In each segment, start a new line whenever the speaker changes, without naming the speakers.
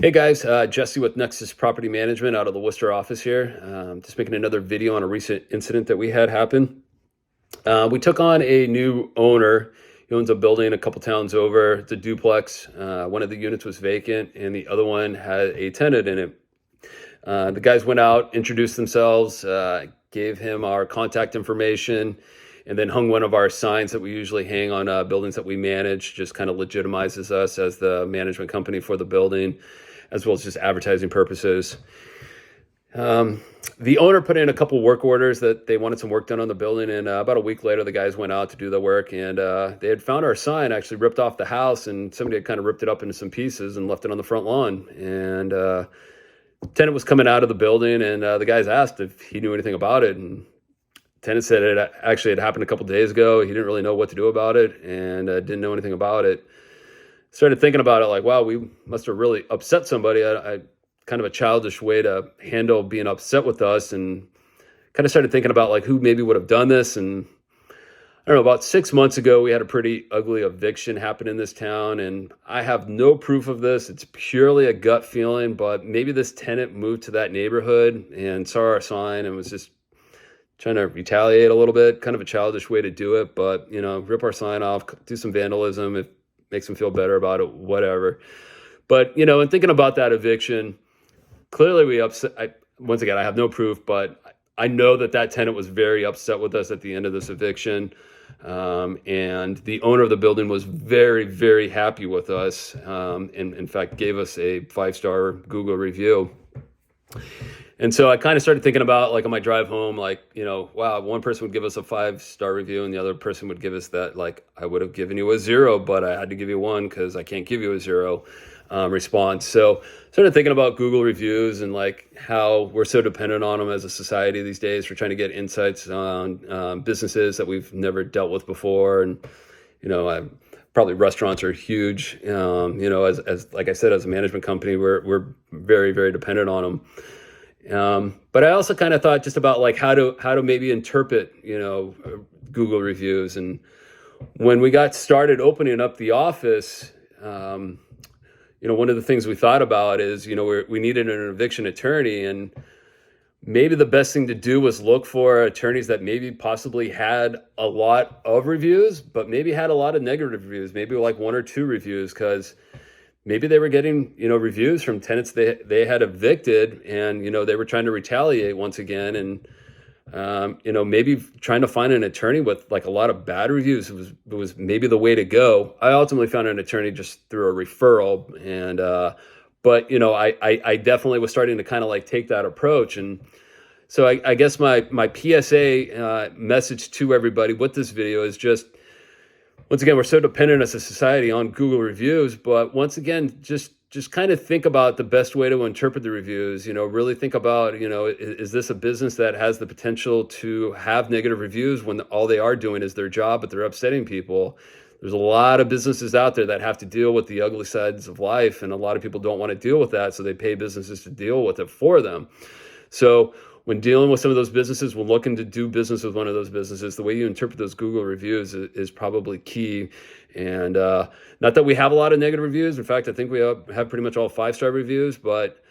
Hey guys, Jesse with Nexus Property Management out of the Worcester office here. Just making another video on a recent incident that we had happen. We took on a new owner. He owns a building a couple towns over. It's a duplex. One of the units was vacant, and the other one had a tenant in it. The guys went out, introduced themselves, gave him our contact information, and then hung one of our signs that we usually hang on buildings that we manage. Just kind of legitimizes us as the management company for the building, as well as just advertising purposes. The owner put in a couple work orders that they wanted some work done on the building, and about a week later, the guys went out to do the work, and they had found our sign actually ripped off the house, and somebody had kind of ripped it up into some pieces and left it on the front lawn. And tenant was coming out of the building, and the guys asked if he knew anything about it, and tenant said it actually had happened a couple days ago. He didn't really know what to do about it, and didn't know anything about it. Started thinking about it, like, wow, we must have really upset somebody. I kind of a childish way to handle being upset with us, and kind of started thinking about like who maybe would have done this. And I don't know, about 6 months ago, we had a pretty ugly eviction happen in this town, and I have no proof of this. It's purely a gut feeling, but maybe this tenant moved to that neighborhood and saw our sign and was just trying to retaliate a little bit. Kind of a childish way to do it, but rip our sign off, do some vandalism. If it makes them feel better about it, whatever. But in thinking about that eviction, clearly we upset. Once again, I have no proof, but I know that tenant was very upset with us at the end of this eviction. And the owner of the building was very, very happy with us. And in fact, gave us a 5-star Google review. And so I kind of started thinking about, like, on my drive home, like, wow, one person would give us a 5-star review and the other person would give us that, like, I would have given you a 0, but I had to give you 1 because I can't give you a 0 response. So started thinking about Google reviews and like how we're so dependent on them as a society these days. We're trying to get insights on businesses that we've never dealt with before. And, probably restaurants are huge. As like I said, as a management company, we're very, very dependent on them. But I also kind of thought just about like how to maybe interpret, Google reviews. And when we got started opening up the office, one of the things we thought about is, we needed an eviction attorney, and maybe the best thing to do was look for attorneys that maybe possibly had a lot of reviews, but maybe had a lot of negative reviews, maybe like 1 or 2 reviews, because maybe they were getting, reviews from tenants they had evicted, and, they were trying to retaliate once again. And, maybe trying to find an attorney with like a lot of bad reviews was maybe the way to go. I ultimately found an attorney just through a referral. And, but, I definitely was starting to kind of like take that approach. And so I guess my PSA message to everybody with this video is just, once again, we're so dependent as a society on Google reviews, but once again, just kind of think about the best way to interpret the reviews. Really think about, is this a business that has the potential to have negative reviews when all they are doing is their job, but they're upsetting people? There's a lot of businesses out there that have to deal with the ugly sides of life, and a lot of people don't want to deal with that, so they pay businesses to deal with it for them. So when dealing with some of those businesses, when looking to do business with one of those businesses, the way you interpret those Google reviews is probably key. And not that we have a lot of negative reviews. In fact, I think we have pretty much all 5-star reviews, but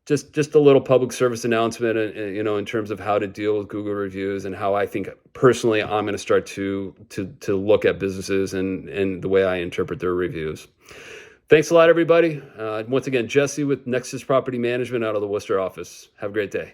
just a little public service announcement, in terms of how to deal with Google reviews, and how I think personally I'm going to start to look at businesses and the way I interpret their reviews. Thanks a lot, everybody. Once again, Jesse with Nexus Property Management out of the Worcester office. Have a great day.